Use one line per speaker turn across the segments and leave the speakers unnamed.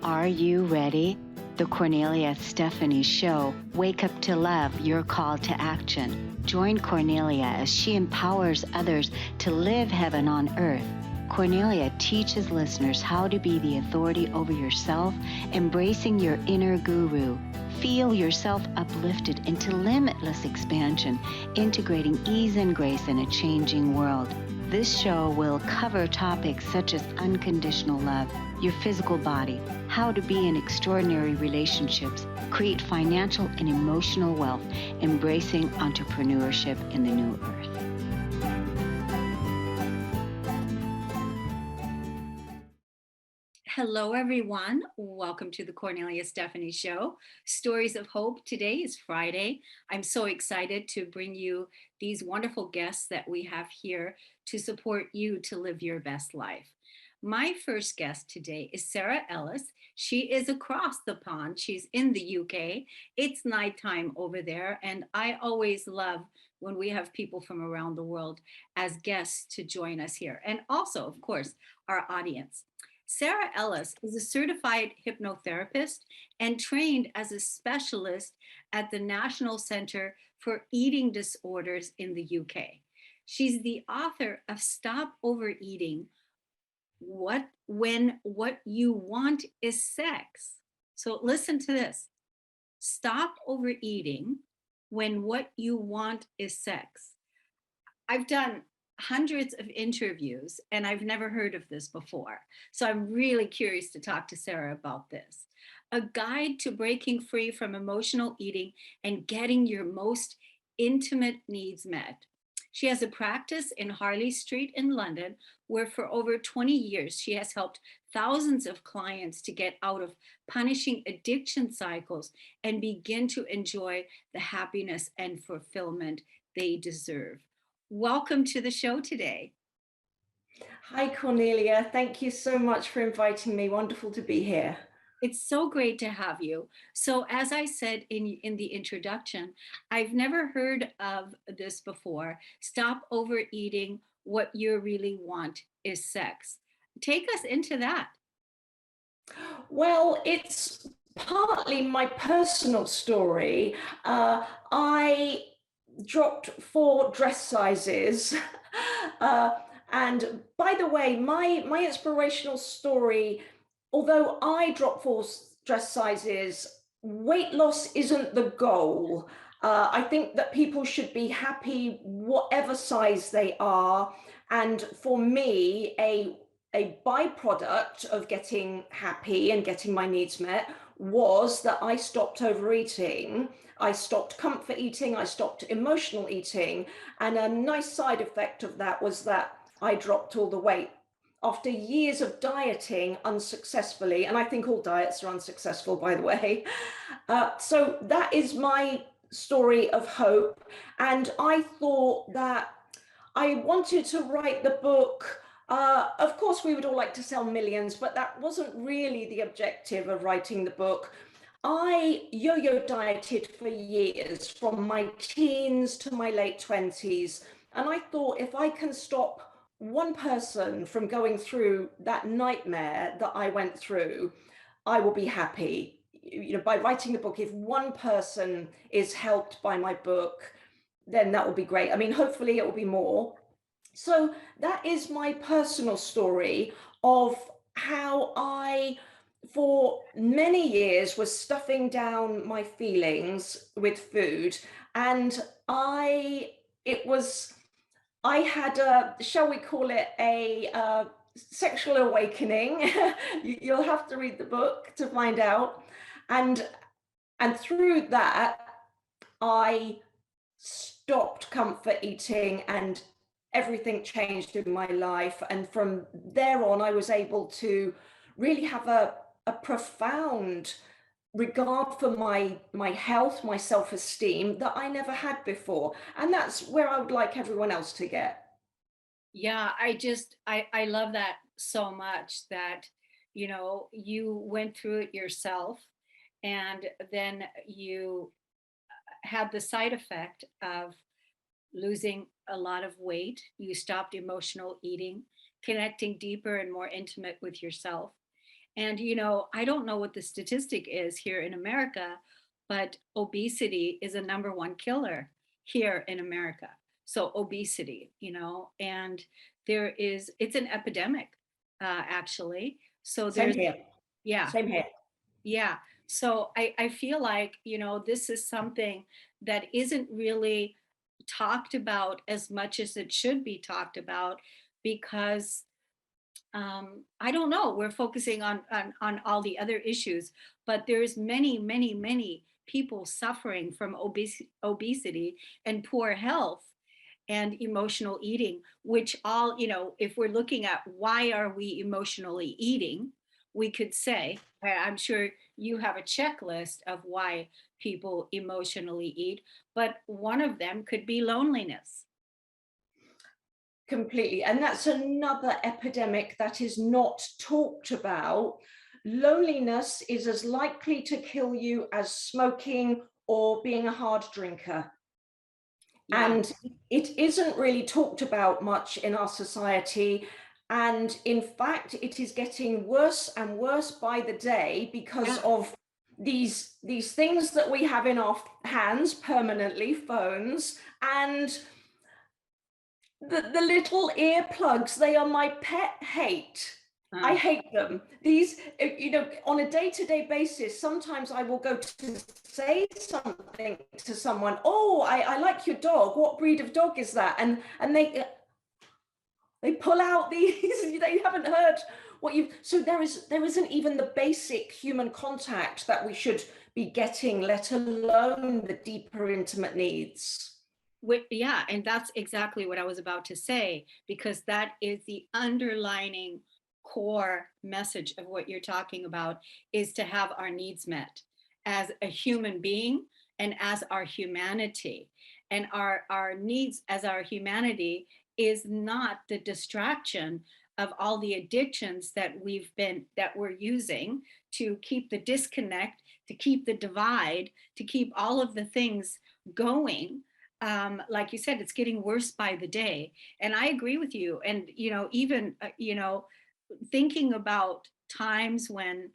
Are you ready? The Kornelia Stephanie Show. Wake up to love, your call to action. Join Kornelia as she empowers others to live heaven on earth. Kornelia teaches listeners how to be the authority over yourself, embracing your inner guru. Feel yourself uplifted into limitless expansion, integrating ease and grace in a changing world. This show will cover topics such as unconditional love, your physical body, how to be in extraordinary relationships, create financial and emotional wealth, embracing entrepreneurship in the new earth. Hello, everyone. Welcome to the Kornelia Stephanie Show. Stories of Hope. Today is Friday. I'm so excited to bring you these wonderful guests that we have here to support you to live your best life. My first guest today is Sara Ellis. She is across the pond. She's in the UK. It's nighttime over there, and I always love when we have people from around the world as guests to join us here, and also, of course, our audience. Sara Ellis is a certified hypnotherapist and trained as a specialist at the National Center for Eating Disorders in the UK. She's the author of Stop Overeating, When What You Want Is Sex. So listen to this. Stop overeating when what you want is sex. I've done hundreds of interviews and I've never heard of this before. So I'm really curious to talk to Sara about this. A guide to breaking free from emotional eating and getting your most intimate needs met. She has a practice in Harley Street in London, where for over 20 years, she has helped thousands of clients to get out of punishing addiction cycles and begin to enjoy the happiness and fulfillment they deserve. Welcome to the show today.
Hi, Cornelia. Thank you so much for inviting me. Wonderful to be here.
It's so great to have you. So as I said in the introduction, I've never heard of this before. Stop overeating. What you really want is sex. Take us into that.
Well, it's partly my personal story. I dropped 4 dress sizes. And by the way, my inspirational story, although I dropped 4 dress sizes, weight loss isn't the goal. I think that people should be happy whatever size they are. And for me, a byproduct of getting happy and getting my needs met was that I stopped overeating. I stopped comfort eating, I stopped emotional eating. And a nice side effect of that was that I dropped all the weight after years of dieting unsuccessfully. And I think all diets are unsuccessful, by the way. So that is my story of hope. And I thought that I wanted to write the book. Of course, we would all like to sell millions, but that wasn't really the objective of writing the book. I yo-yo dieted for years, from my teens to my late 20s. And I thought, if I can stop one person from going through that nightmare that I went through, I will be happy. You know, by writing the book, if one person is helped by my book, then that will be great. I mean, hopefully it will be more. So that is my personal story of how I, for many years, was stuffing down my feelings with food. And I had a, shall we call it a sexual awakening. You'll have to read the book to find out. And through that, I stopped comfort eating and everything changed in my life. And from there on, I was able to really have a profound regard for my health, my self-esteem that I never had before. And that's where I would like everyone else to get.
Yeah, I love that so much that, you know, you went through it yourself and then you had the side effect of losing a lot of weight. You stopped emotional eating, connecting deeper and more intimate with yourself. And, I don't know what the statistic is here in America, but obesity is a number one killer here in America. So, obesity, and it's an epidemic, actually. So,
Same
there's,
here.
yeah,
Same here.
yeah. So I feel like, this is something that isn't really talked about as much as it should be talked about because I don't know, we're focusing on all the other issues, but there's many, many, many people suffering from obesity and poor health and emotional eating, which all, if we're looking at why are we emotionally eating, we could say, I'm sure you have a checklist of why people emotionally eat, but one of them could be loneliness.
Completely. And that's another epidemic that is not talked about. Loneliness is as likely to kill you as smoking or being a hard drinker.
Yeah.
And it isn't really talked about much in our society. And in fact, it is getting worse and worse by the day because
Yeah.
of these things that we have in our hands permanently, phones, and the little earplugs. They are my pet hate. I
Uh,
hate them. These, on a day-to-day basis, sometimes I will go to say something to someone. Oh, I like your dog. What breed of dog is that? And they pull out these. They haven't heard what you. So there isn't even the basic human contact that we should be getting, let alone the deeper intimate needs.
Yeah, and that's exactly what I was about to say, because that is the underlining core message of what you're talking about is to have our needs met as a human being and as our humanity. And our needs as our humanity is not the distraction of all the addictions that we're using to keep the disconnect, to keep the divide, to keep all of the things going. Like you said, it's getting worse by the day. And I agree with you. And, even, thinking about times when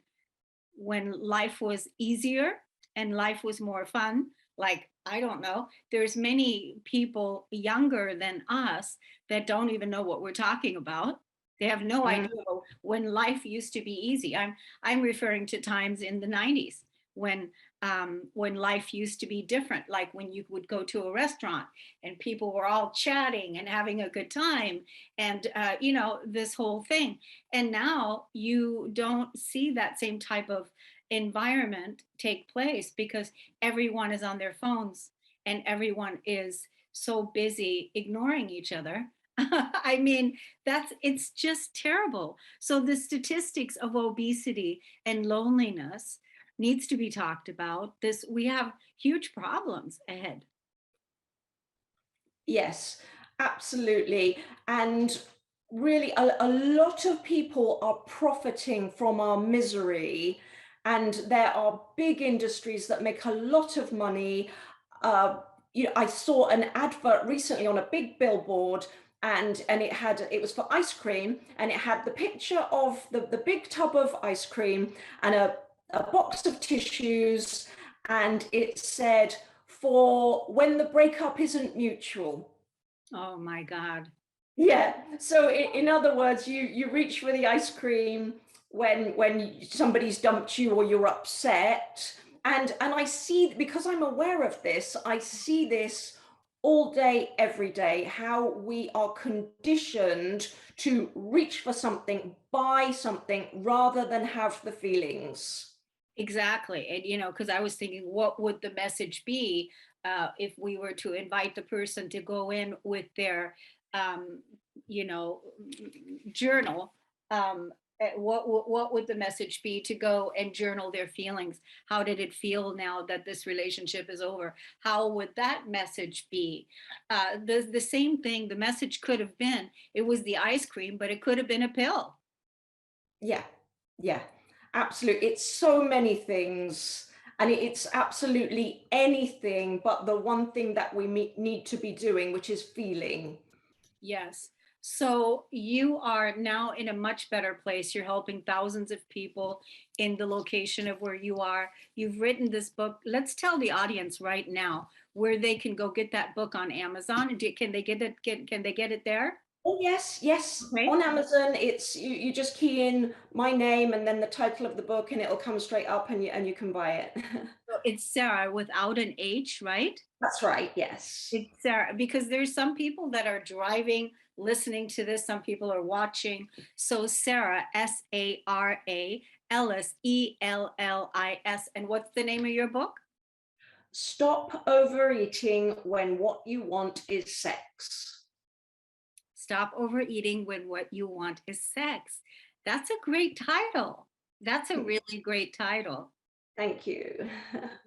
life was easier and life was more fun, like, I don't know, there's many people younger than us that don't even know what we're talking about. They have no idea
Mm.
when life used to be easy. I'm referring to times in the 90s when life used to be different, like when you would go to a restaurant and people were all chatting and having a good time, and this whole thing. And now you don't see that same type of environment take place because everyone is on their phones and everyone is so busy ignoring each other. I mean, it's just terrible. So the statistics of obesity and loneliness needs to be talked about. This We have huge problems ahead.
Yes, absolutely. And really, a lot of people are profiting from our misery. And there are big industries that make a lot of money. Uh, I saw an advert recently on a big billboard, and it was for ice cream, and it had the picture of the big tub of ice cream and a box of tissues, and it said, for when the breakup isn't mutual.
Oh my God.
Yeah. So in other words, you reach for the ice cream when somebody's dumped you or you're upset. And I see, because I'm aware of this, I see this all day, every day, how we are conditioned to reach for something, buy something, rather than have the feelings.
Exactly. And, because I was thinking, what would the message be if we were to invite the person to go in with their, um, you know, journal? What would the message be to go and journal their feelings? How did it feel now that this relationship is over? How would that message be? The same thing. The message could have been it was the ice cream, but it could have been a pill.
Yeah, yeah, absolutely. It's so many things. And it's absolutely anything but the one thing that we need to be doing, which is feeling.
Yes. So you are now in a much better place. You're helping thousands of people in the location of where you are. You've written this book. Let's tell the audience right now where they can go get that book on Amazon. Can they get it? Can they get it there?
Oh yes, yes.
Okay.
On Amazon, it's you just key in my name and then the title of the book, and it'll come straight up, and you can buy it.
So it's Sarah without an H, right?
That's right. Yes.
It's Sarah, because there's some people that are driving, listening to this. Some people are watching. So Sarah, Sara Ellis, Ellis. And what's the name of your book?
Stop overeating when what you want is sex.
Stop overeating when what you want is sex. That's a great title. That's a really great title.
Thank you.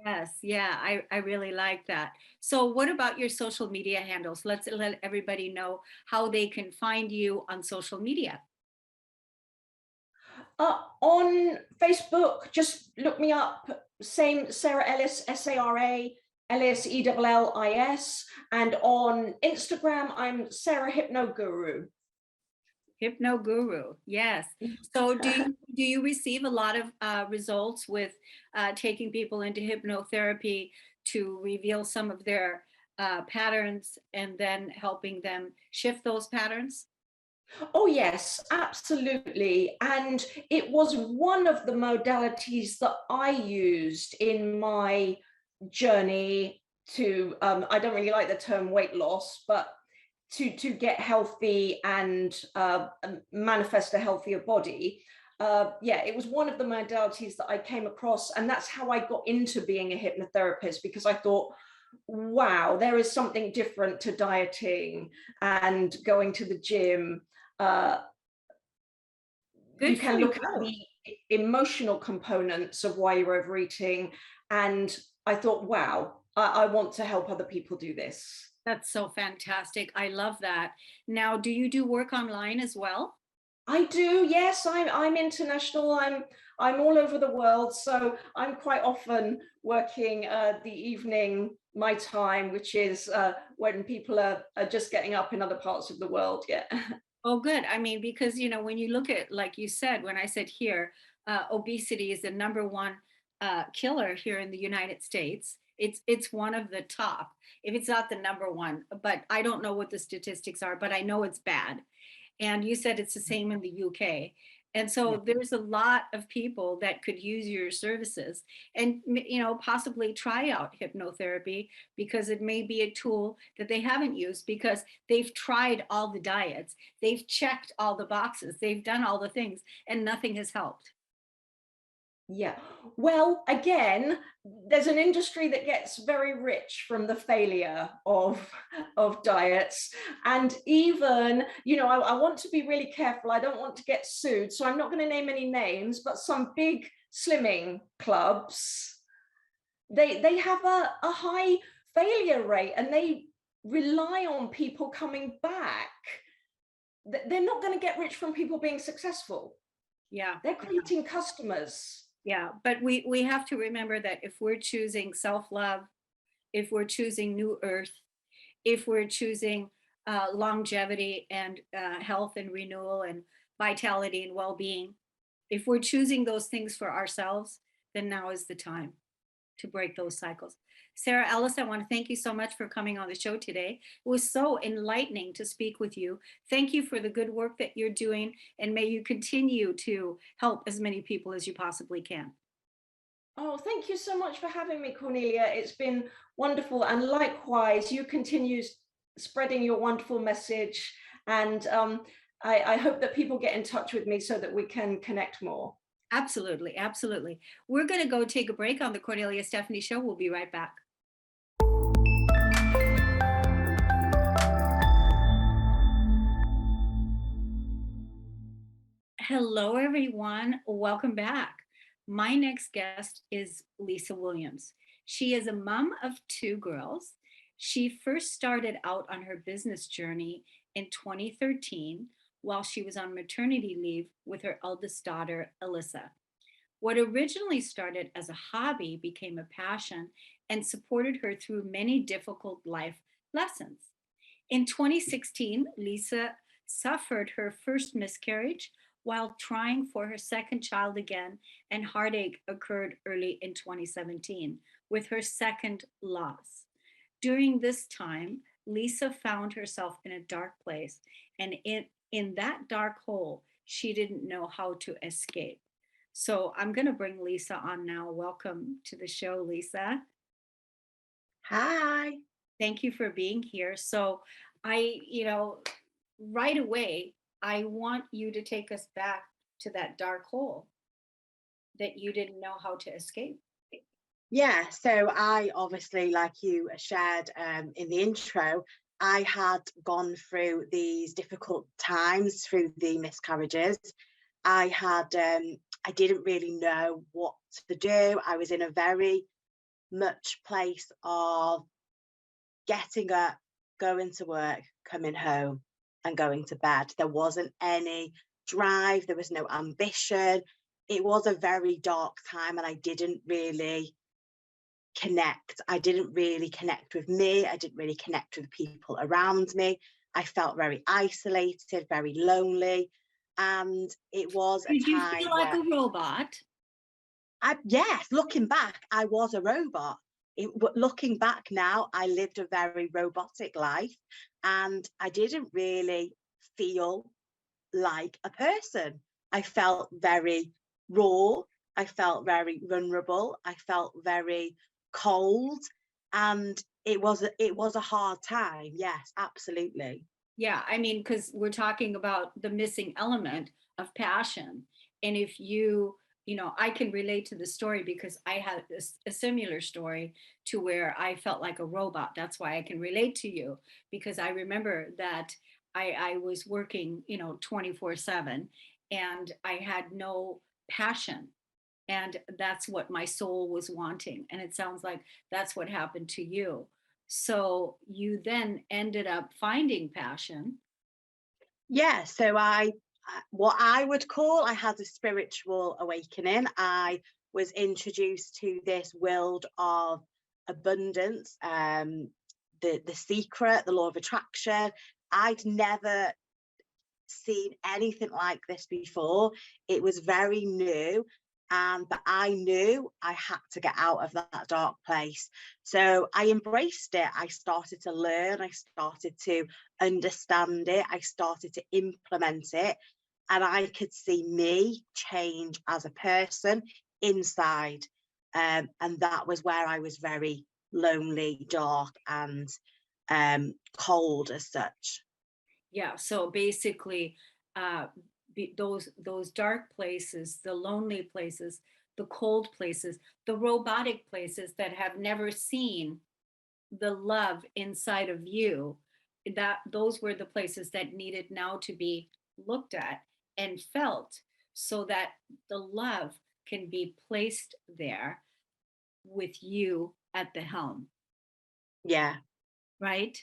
Yes, yeah, I really like that. So what about your social media handles? Let's let everybody know how they can find you on social media.
On Facebook, just look me up. Same Sara Ellis, Sara Ellis, Ellis. And on Instagram, I'm Sarah Hypno Guru.
Hypno Guru, yes. So do you receive a lot of results with taking people into hypnotherapy to reveal some of their patterns and then helping them shift those patterns?
Oh, yes, absolutely. And it was one of the modalities that I used in my journey to, I don't really like the term weight loss, but to get healthy and manifest a healthier body. Yeah, it was one of the modalities that I came across, and that's how I got into being a hypnotherapist, because I thought, wow, there is something different to dieting and going to the gym. Uh, you
Good for
can look at
you.
the emotional components of why you're overeating. And I thought, wow, I want to help other people do this.
That's so fantastic. I love that. Now, do you do work online as well?
I do, yes. I'm international. I'm all over the world, so I'm quite often working the evening my time, which is when people are just getting up in other parts of the world. Yeah.
Oh, good. I mean, because when you look at, like you said, when I said here, obesity is the number one killer here in the United States. It's one of the top, if it's not the number one. But I don't know what the statistics are, but I know it's bad. And you said it's the same in the UK. And
Yeah.
so there's a lot of people that could use your services and possibly try out hypnotherapy, because it may be a tool that they haven't used, because they've tried all the diets, they've checked all the boxes, they've done all the things, and nothing has helped.
Yeah. Well, again, there's an industry that gets very rich from the failure of diets. And even, I want to be really careful. I don't want to get sued. So I'm not going to name any names, but some big slimming clubs, they have a high failure rate, and they rely on people coming back. They're not going to get rich from people being successful.
Yeah.
They're creating customers.
Yeah, but we have to remember that if we're choosing self-love, if we're choosing new earth, if we're choosing longevity and health and renewal and vitality and well-being, if we're choosing those things for ourselves, then now is the time to break those cycles. Sara Ellis, I want to thank you so much for coming on the show today. It was so enlightening to speak with you. Thank you for the good work that you're doing, and may you continue to help as many people as you possibly can.
Oh, thank you so much for having me, Cornelia. It's been wonderful. And likewise, you continue spreading your wonderful message. And I hope that people get in touch with me so that we can connect more.
Absolutely, absolutely. We're going to go take a break on the Kornelia Stephanie Show. We'll be right back. Hello, everyone. Welcome back. My next guest is Lisa Williams. She is a mom of two girls. She first started out on her business journey in 2013 while she was on maternity leave with her eldest daughter, Alyssa. What originally started as a hobby became a passion and supported her through many difficult life lessons. In 2016, Lisa suffered her first miscarriage while trying for her second child again, and heartache occurred early in 2017 with her second loss. During this time, Lisa found herself in a dark place, and in that dark hole, she didn't know how to escape. So I'm going to bring Lisa on now. Welcome to the show, Lisa.
Hi.
Thank you for being here. So right away, I want you to take us back to that dark hole that you didn't know how to escape.
Yeah, so I obviously, like you shared in the intro, I had gone through these difficult times through the miscarriages. I didn't really know what to do. I was in a very much place of getting up, going to work, coming home, and going to bed. There wasn't any drive, there was no ambition. It was a very dark time, and I didn't really connect. I didn't really connect with me. I didn't really connect with people around me. I felt very isolated, very lonely. And it was a
Did you feel
time
like
where
a robot?
yes, looking back, I was a robot. Looking back now, I lived a very robotic life, and I didn't really feel like a person. I felt very raw. I felt very vulnerable. I felt very cold, and it was a hard time. Yes, absolutely.
Yeah, I mean, because we're talking about the missing element of passion. And if I can relate to the story because I had a similar story to where I felt like a robot. That's why I can relate to you, because I remember that I was working, 24/7, and I had no passion. And that's what my soul was wanting. And it sounds like that's what happened to you. So you then ended up finding passion.
Yeah, so what I would call, I had a spiritual awakening. I was introduced to this world of abundance, the secret, the law of attraction. I'd never seen anything like this before. It was very new. But I knew I had to get out of that dark place. So I embraced it. I started to learn. I started to understand it. I started to implement it. And I could see me change as a person inside. And that was where I was very lonely, dark, and cold as such.
Yeah, so basically, those dark places, the lonely places, the cold places, the robotic places that have never seen the love inside of you, that those were the places that needed now to be looked at and felt, so that the love can be placed there with you at the helm,
Yeah.
right?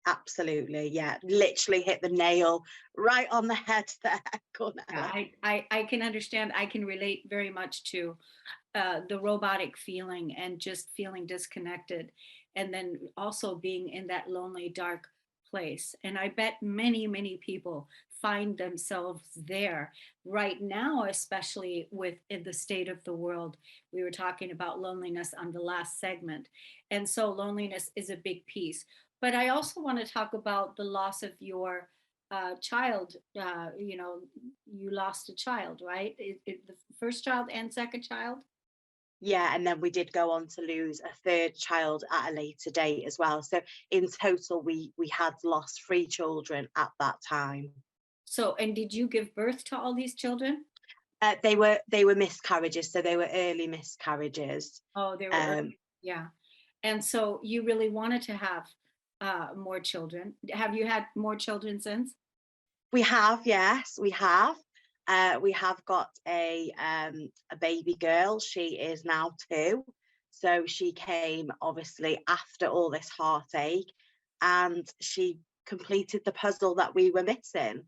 Absolutely, yeah. Literally hit the nail right on the head there,
Yeah,
Cornelia.
I can understand. I can relate very much to the robotic feeling and just feeling disconnected, and then also being in that lonely, dark place. And I bet many, many people find themselves there right now, especially with in the state of the world. We were talking about loneliness on the last segment, and so loneliness is a big piece. But I also want to talk about the loss of your child. You lost a child, right? The first child and second child.
Yeah, and then we did go on to lose a third child at a later date as well. So in total, we had lost 3 children at that time.
So, and did you give birth to all these children?
They were miscarriages, so they were early miscarriages.
Oh, they were
Um,
early. Yeah. And so you really wanted to have more children. Have you had more children since?
we have, yes, we have. We have got a baby girl. She is now 2. So she came obviously after all this heartache, and she completed the puzzle that we were missing.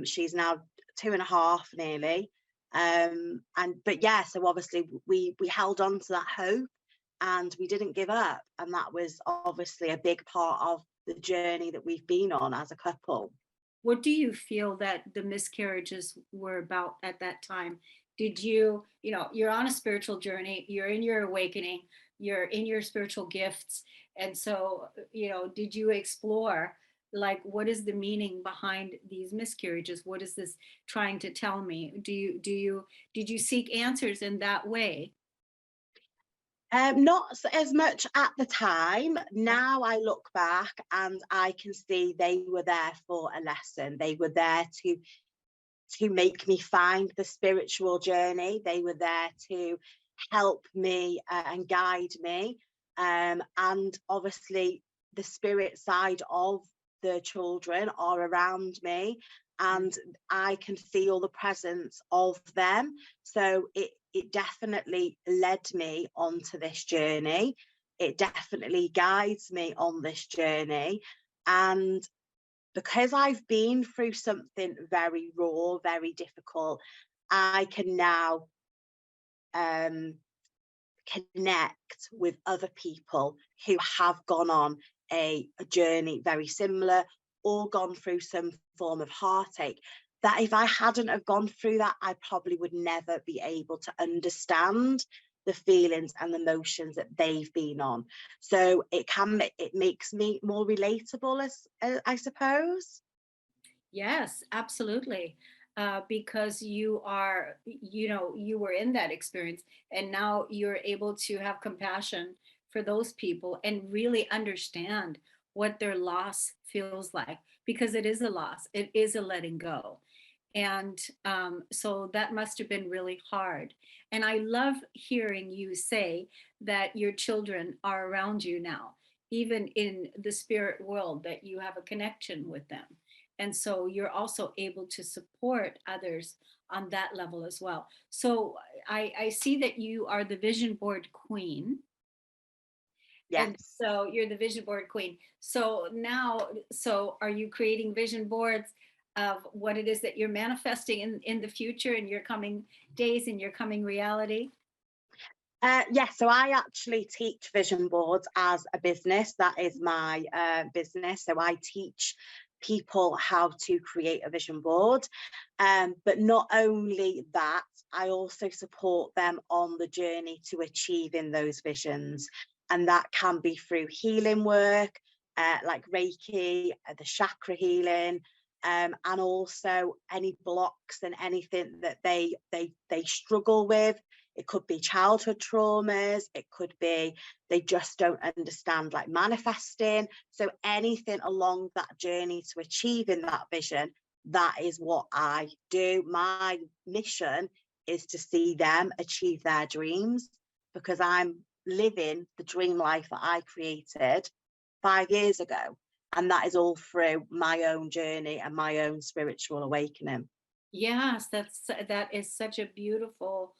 She's now 2.5 nearly. But yeah, so obviously we held on to that hope and we didn't give up, and that was obviously a big part of the journey that we've been on as a couple.
What do you feel that the miscarriages were about at that time? Did you, you're on a spiritual journey, you're in your awakening, you're in your spiritual gifts. And so, did you explore like what is the meaning behind these miscarriages? What is this trying to tell me? Did you seek answers in that way?
Not as much at the time. Now I look back and I can see they were there for a lesson. They were there to make me find the spiritual journey. They were there to help me and guide me. And obviously the spirit side of the children are around me, and I can feel the presence of them. So it definitely led me onto this journey. It definitely guides me on this journey. And because I've been through something very raw, very difficult, I can now connect with other people who have gone on a journey very similar or gone through some form of heartache, that if I hadn't have gone through that, I probably would never be able to understand the feelings and the emotions that they've been on. So it makes me more relatable, as I suppose.
Yes, absolutely. Because you are, you were in that experience and now you're able to have compassion for those people and really understand what their loss feels like, because it is a loss, it is a letting go. And so that must have been really hard. And I love hearing you say that your children are around you now, even in the spirit world, that you have a connection with them. And so you're also able to support others on that level as well. So I see that you are the vision board queen. And
Yes.
so you're the vision board queen. So now, so are you creating vision boards of what it is that you're manifesting in the future, in your coming days, in your coming reality?
Yes, so I actually teach vision boards as a business. That is my business. So I teach people how to create a vision board. But not only that, I also support them on the journey to achieving those visions. And that can be through healing work, like Reiki, the chakra healing, and also any blocks and anything that they struggle with. It could be childhood traumas. It could be they just don't understand like manifesting. So anything along that journey to achieving that vision, that is what I do. My mission is to see them achieve their dreams, because I'm living the dream life that I created 5 years ago. And that is all through my own journey and my own spiritual awakening.
Yes, that is such a beautiful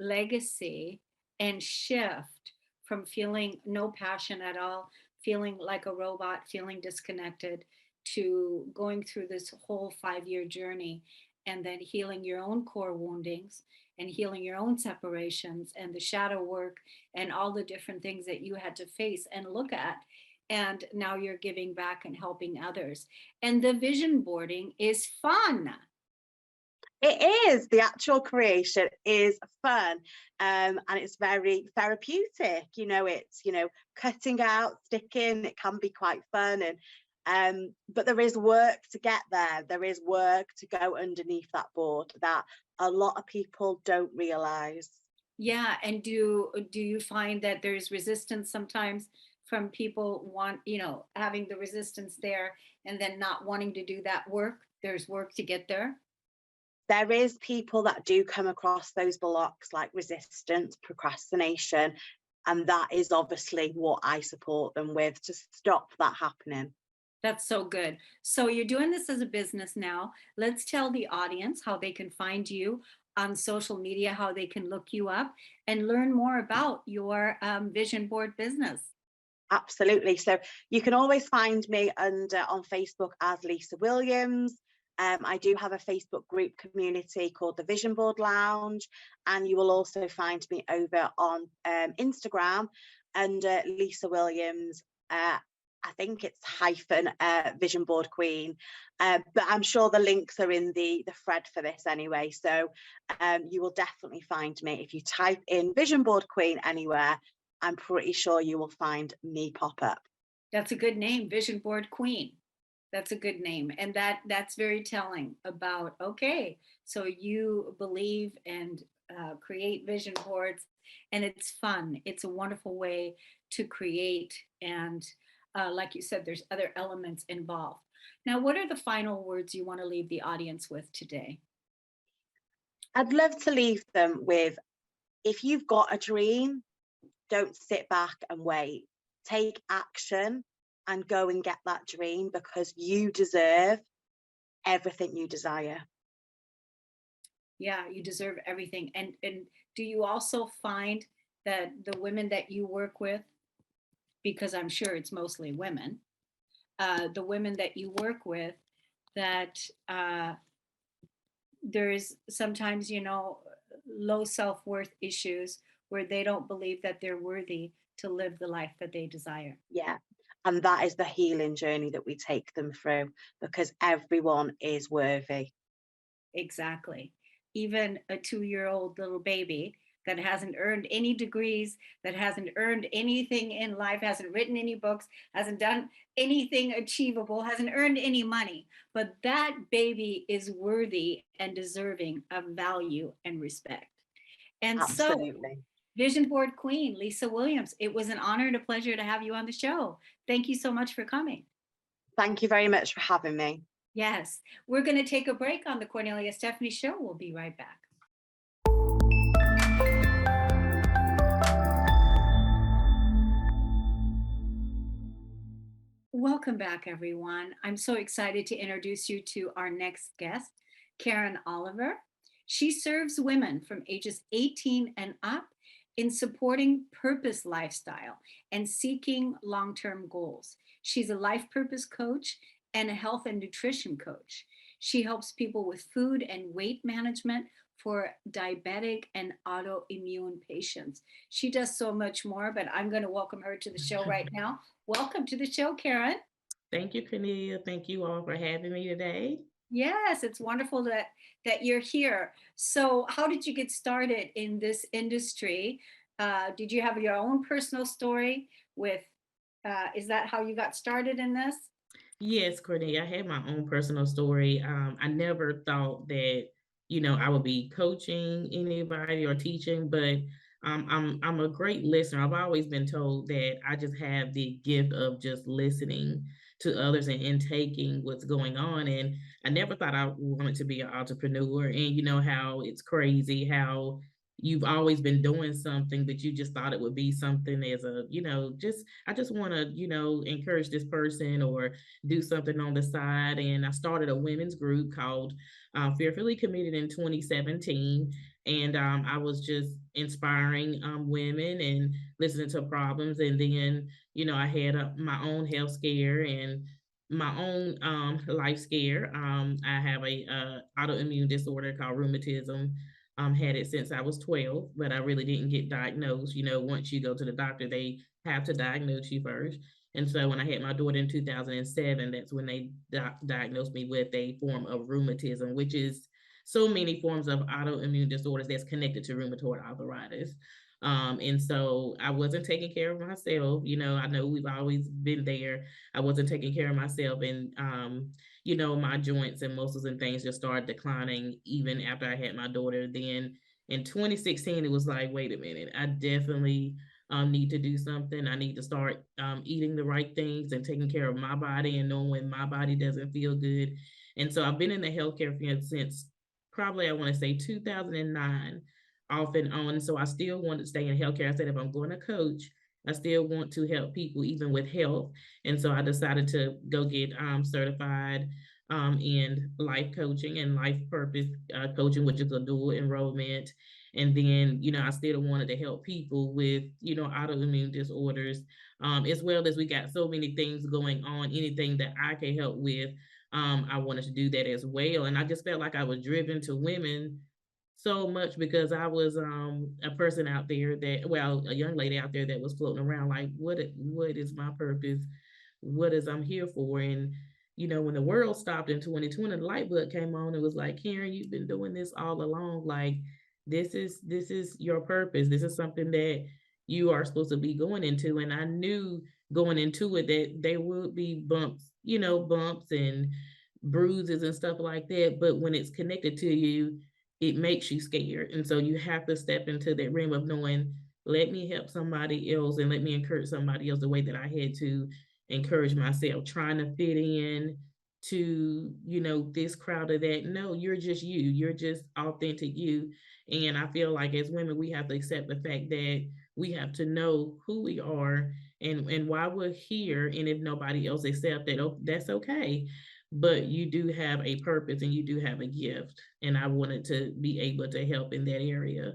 legacy and shift from feeling no passion at all, feeling like a robot, feeling disconnected, to going through this whole 5 year journey and then healing your own core woundings and healing your own separations and the shadow work and all the different things that you had to face and look at. And now you're giving back and helping others. And the vision boarding is fun.
It is, the actual creation is fun, and it's very therapeutic. It's cutting out, sticking. It can be quite fun, and but there is work to get there. There is work to go underneath that board that a lot of people don't realize.
Yeah, and do you find that there's resistance sometimes from people having the resistance there and then not wanting to do that work? There's work to get there.
There is people that do come across those blocks like resistance, procrastination, and that is obviously what I support them with to stop that happening.
That's so good. So you're doing this as a business now. Let's tell the audience how they can find you on social media, how they can look you up and learn more about your vision board business.
Absolutely. So you can always find me on Facebook as Lisa Williams. I do have a Facebook group community called the Vision Board Lounge, and you will also find me over on Instagram under Lisa Williams. I think it's hyphen Vision Board Queen, but I'm sure the links are in the thread for this anyway. So you will definitely find me if you type in Vision Board Queen anywhere. I'm pretty sure you will find me pop up.
That's a good name, Vision Board Queen. That's a good name. And that's very telling about, okay, so you believe and create vision boards, and it's fun. It's a wonderful way to create. And like you said, there's other elements involved. Now, what are the final words you want to leave the audience with today?
I'd love to leave them with, if you've got a dream, don't sit back and wait. Take action and go and get that dream, because you deserve everything you desire.
Yeah, you deserve everything. And do you also find that the women that you work with, because I'm sure it's mostly women, the women that you work with, that there's sometimes, low self-worth issues where they don't believe that they're worthy to live the life that they desire.
Yeah. And that is the healing journey that we take them through, because everyone is worthy.
Exactly. Even a 2-year-old little baby that hasn't earned any degrees, that hasn't earned anything in life, hasn't written any books, hasn't done anything achievable, hasn't earned any money, but that baby is worthy and deserving of value and respect. And so,
Absolutely.
Vision Board Queen, Lisa Williams, it was an honor and a pleasure to have you on the show. Thank you so much for coming.
Thank you very much for having me.
Yes, we're going to take a break on the Kornelia Stephanie Show. We'll be right back. Welcome back, everyone. I'm so excited to introduce you to our next guest, Karen Oliver. She serves women from ages 18 and up in supporting purpose lifestyle and seeking long-term goals. She's a life purpose coach and a health and nutrition coach. She helps people with food and weight management for diabetic and autoimmune patients. She does so much more, but I'm going to welcome her to the show right now. Welcome to the show, Karen.
Thank you, Cornelia. Thank you all for having me today.
Yes, it's wonderful that you're here. So, how did you get started in this industry? Did you have your own personal story with? Is that how you got started in this?
Yes, Cornelia, I had my own personal story. I never thought that, I would be coaching anybody or teaching, but I'm a great listener. I've always been told that I just have the gift of just listening to others and taking what's going on. And I never thought I wanted to be an entrepreneur. And you know how it's crazy how you've always been doing something, but you just thought it would be something as a, I just want to, encourage this person or do something on the side. And I started a women's group called Fearfully Committed in 2017. And I was just inspiring women and listening to problems. And then, I had my own health scare and my own life scare. I have a autoimmune disorder called rheumatism. Had it since I was 12, but I really didn't get diagnosed. Once you go to the doctor, they have to diagnose you first. And so when I had my daughter in 2007, that's when they diagnosed me with a form of rheumatism, which is so many forms of autoimmune disorders that's connected to rheumatoid arthritis. And so I wasn't taking care of myself. I know we've always been there. I wasn't taking care of myself. And, my joints and muscles and things just started declining even after I had my daughter. Then in 2016, it was like, wait a minute, I definitely need to do something. I need to start eating the right things and taking care of my body and knowing when my body doesn't feel good. And so I've been in the healthcare field since probably, I want to say 2009, off and on. So I still want to stay in healthcare. I said, if I'm going to coach, I still want to help people even with health. And so I decided to go get certified in life coaching and life purpose coaching, which is a dual enrollment. And then, I still wanted to help people with, autoimmune disorders, as well as we got so many things going on, anything that I can help with. I wanted to do that as well. And I just felt like I was driven to women so much because I was a person out there that, well, a young lady out there that was floating around like, what is my purpose? What is I'm here for? And when the world stopped in 2020, the light bulb came on. It was like, Karen, you've been doing this all along. Like, this is your purpose. This is something that you are supposed to be going into. And I knew going into it that there would be bumps, bumps and bruises and stuff like that. But when it's connected to you, it makes you scared. And so you have to step into that realm of knowing, let me help somebody else and let me encourage somebody else the way that I had to encourage myself, trying to fit in to, this crowd of that. No, you're just you're just authentic you. And I feel like as women, we have to accept the fact that we have to know who we are and why we're here. And if nobody else accepts that, oh, that's okay. But you do have a purpose and you do have a gift. And I wanted to be able to help in that area.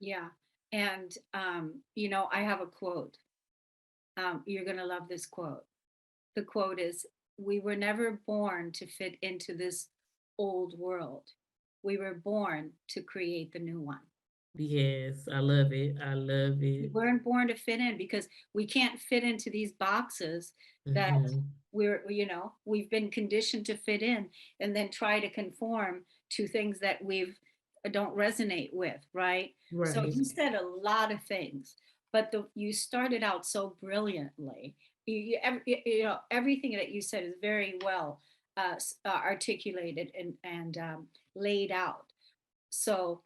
Yeah. And, I have a quote. You're going to love this quote. The quote is, "We were never born to fit into this old world. We were born to create the new one."
Yes, I love it. I love
We
it.
weren't born to fit in because we can't fit into these boxes that
Mm-hmm.
we've been conditioned to fit in and then try to conform to things that we've don't resonate with, right? So
Right.
you said a lot of things, but you started out so brilliantly. Everything that you said is very well articulated and laid out. So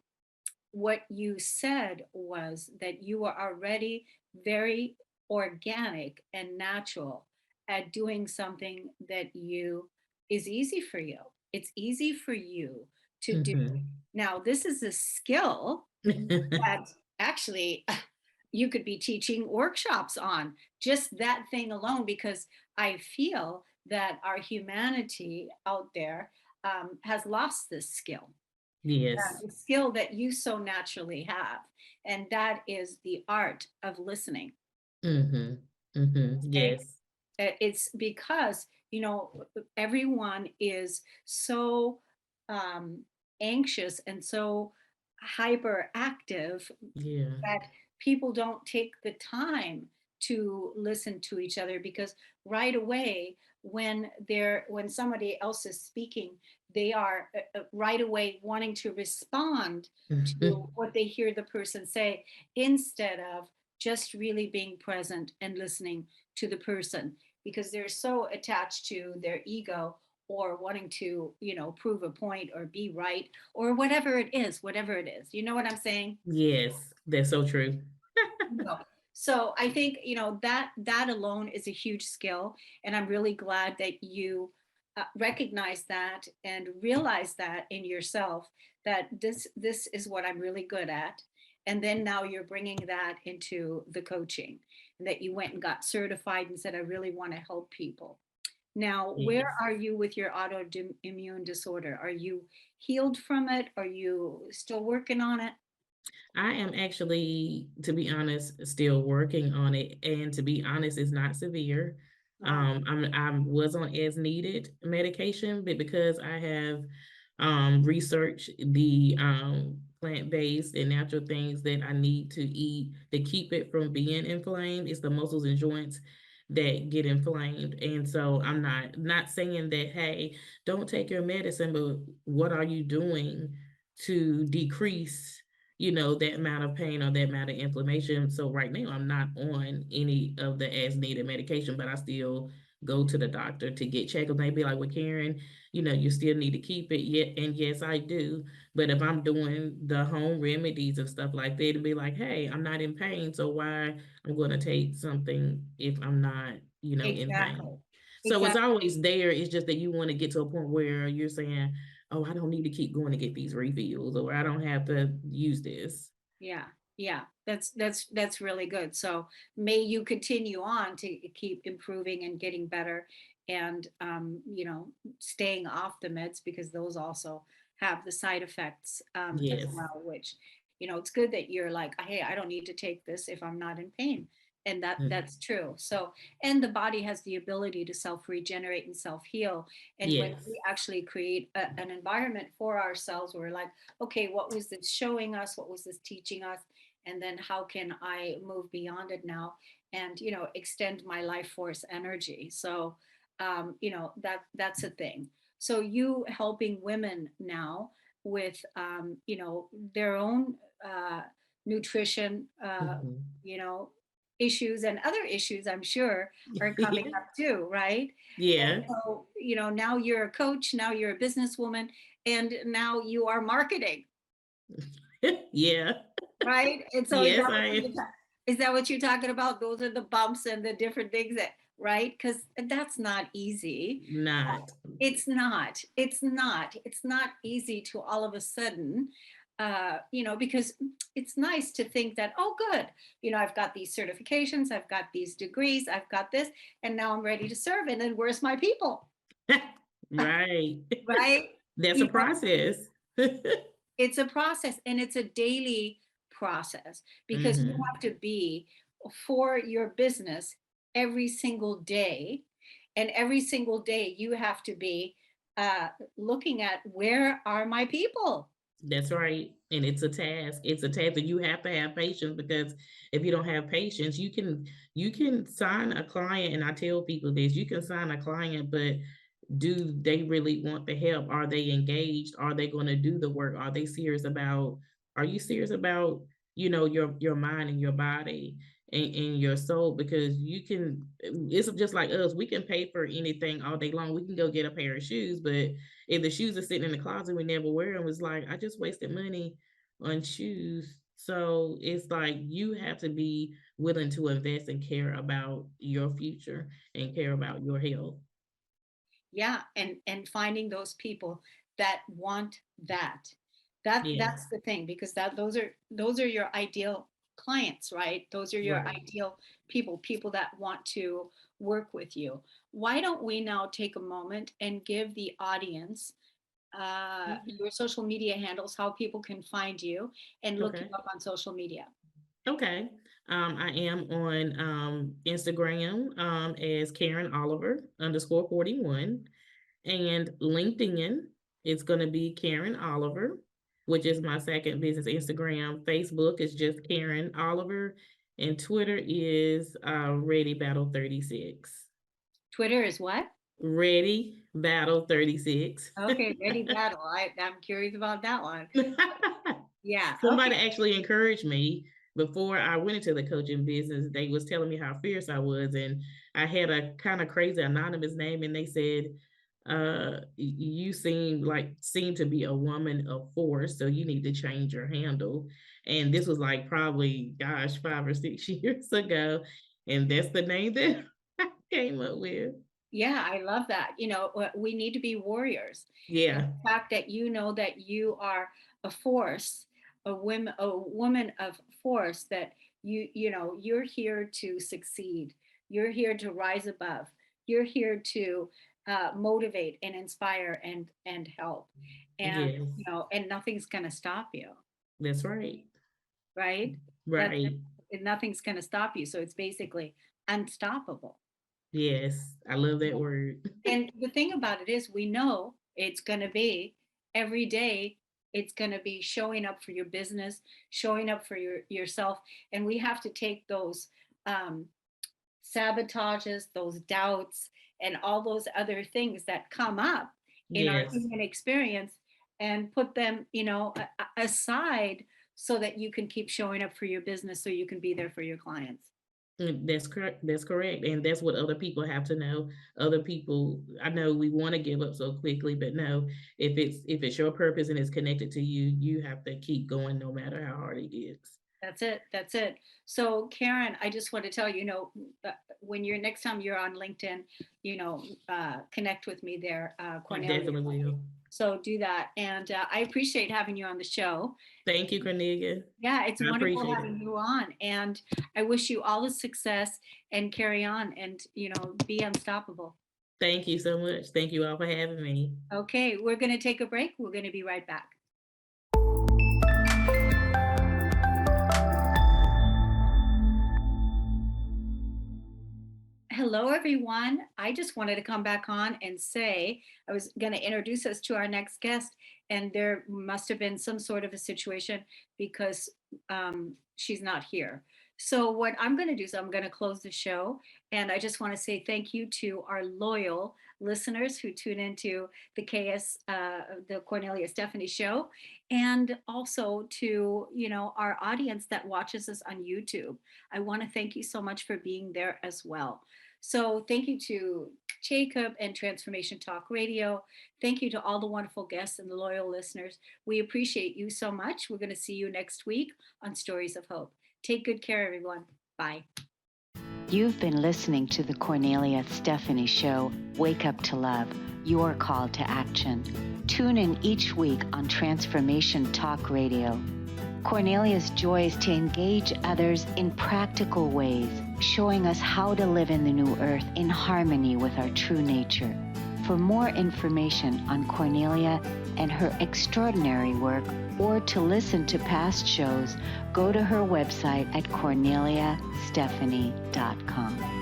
what you said was that you are already very organic and natural at doing something that you is easy for you. It's easy for you to do.
Mm-hmm.
Now, this is a skill that actually you could be teaching workshops on, just that thing alone, because I feel that our humanity out there has lost this skill,
Yes.
the skill that you so naturally have, and that is the art of listening.
Mm-hmm. Mm-hmm.
Okay,
Yes.
it's because everyone is so um, anxious and so hyperactive
Yeah.
that people don't take the time to listen to each other, because right away when somebody else is speaking, they are right away wanting to respond to what they hear the person say, instead of just really being present and listening to the person, because they're so attached to their ego or wanting to prove a point or be right or whatever it is, you know what I'm saying?
Yes. That's so true.
No. So I think that alone is a huge skill, and I'm really glad that you recognize that and realize that in yourself, that this is what I'm really good at, and then now you're bringing that into the coaching, and that you went and got certified and said, I really want to help people. Now, where
Yes.
are you with your autoimmune disorder? Are you healed from it? Are you still working on it?
I am actually, to be honest, still working on it. And to be honest, it's not severe.
Wow.
I was on as needed medication, but because I have researched the plant-based and natural things that I need to eat to keep it from being inflamed, it's the muscles and joints that get inflamed. And so I'm not saying that, hey, don't take your medicine, but what are you doing to decrease that amount of pain or that amount of inflammation? So right now I'm not on any of the as needed medication, but I still go to the doctor to get checked. And they be like, well, Karen, you still need to keep it. Yet, and yes, I do. But if I'm doing the home remedies and stuff like that, it'd be like, hey, I'm not in pain. So why I'm going to take something if I'm not, in pain?
Exactly.
So it's
Exactly.
always there. It's just that you want to get to a point where you're saying, oh, I don't need to keep going to get these refills, or I don't have to use this.
Yeah. Yeah. That's really good. So may you continue on to keep improving and getting better, and staying off the meds, because those also have the side effects as
Yes.
well, which it's good that you're like, hey, I don't need to take this if I'm not in pain. And that's true. So, and the body has the ability to self-regenerate and self-heal. And when
Yes.
we actually create an environment for ourselves, we're like, okay, what was this showing us? What was this teaching us? And then how can I move beyond it now and, extend my life force energy? So, that's a thing. So you helping women now with, their own nutrition,
Mhm.
you know, issues and other issues, I'm sure, are coming up too, right?
Yeah.
And so, now you're a coach, now you're a businesswoman, and now you are marketing,
Yeah.
right? And so
Yes, I am.
is that what you're talking about? Those are the bumps and the different things that, right? Because that's not easy.
Not.
It's not easy to all of a sudden, because it's nice to think that, oh, good, I've got these certifications, I've got these degrees, I've got this, and now I'm ready to serve. And then where's my people?
Right.
Right?
That's a process.
It's a process, and it's a daily process, because you
Mhm.
have to be for your business every single day. And every single day you have to be looking at, where are my people?
That's right. And it's a task. It's a task that you have to have patience, because if you don't have patience, you can sign a client, and I tell people this, you can sign a client, but do they really want the help? Are they engaged? Are they going to do the work? Are you serious about, your mind and your body and your soul? Because it's just like us, we can pay for anything all day long. We can go get a pair of shoes, but if the shoes are sitting in the closet, we never wear them. It's like, I just wasted money on shoes. So it's like, you have to be willing to invest and care about your future and care about your health.
Yeah, and finding those people that want that. That's
Yes.
the thing, because those are your ideal clients, right? Those are your
Right.
ideal people that want to work with you. Why don't we now take a moment and give the audience
Mhm.
your social media handles, how people can find you and look you
Okay.
up on social media?
Okay. I am on Instagram as Karen Oliver _41, and LinkedIn is going to be Karen Oliver, which is my second business. Instagram, Facebook is just Karen Oliver, and Twitter is Ready Battle 36.
Twitter is what?
Ready Battle 36.
Okay, ready battle. I'm curious about that one. Yeah,
Somebody
okay.
actually encouraged me before I went into the coaching business. They was telling me how fierce I was, and I had a kind of crazy anonymous name, and they said, you seem to be a woman of force, so you need to change your handle. And this was like probably, gosh, 5 or 6 years ago, and that's the name that I came up with.
Yeah, I love that. We need to be warriors. And
Yeah.
the fact that that you are a force, a woman of force, that you're here to succeed. You're here to rise above. You're here to motivate and inspire and help. And
Yes.
and nothing's gonna stop you,
That's right.
right? That
Right.
nothing's gonna stop you. So it's basically unstoppable.
Yes. I love that word.
And the thing about it is, we know it's going to be every day, it's going to be showing up for your business, showing up for yourself. And we have to take those um, sabotages, those doubts, and all those other things that come up in our
Yes.
human experience, and put them, aside, so that you can keep showing up for your business, so you can be there for your clients.
That's correct. That's correct. And that's what other people have to know. Other people, I know we want to give up so quickly, but no, if it's your purpose and it's connected to you, you have to keep going no matter how hard it gets.
That's it. That's it. So, Karen, I just want to tell you, when you're next time you're on LinkedIn, connect with me there,
I
Cornelia.
definitely will.
So do that. And I appreciate having you on the show.
Thank you, Cornelia.
Yeah, it's
I
wonderful
appreciate it.
having you on. And I wish you all the success, and carry on, and, be unstoppable.
Thank you so much. Thank you all for having me.
Okay, we're going to take a break. We're going to be right back. Hello, everyone. I just wanted to come back on and say I was going to introduce us to our next guest, and there must have been some sort of a situation because she's not here. So, what I'm going to do is I'm going to close the show, and I just want to say thank you to our loyal listeners who tune into the the Cornelia Stephanie show, and also to our audience that watches us on YouTube. I want to thank you so much for being there as well. So thank you to Jacob and Transformation Talk Radio. Thank you to all the wonderful guests and the loyal listeners. We appreciate you so much. We're going to see you next week on Stories of Hope. Take good care, everyone. Bye.
You've been listening to the Kornelia Stephanie Show, Wake Up to Love, your call to action. Tune in each week on Transformation Talk Radio. Kornelia's joy is to engage others in practical ways, showing us how to live in the new earth in harmony with our true nature. For more information on Kornelia and her extraordinary work, or to listen to past shows, go to her website at korneliastephanie.com.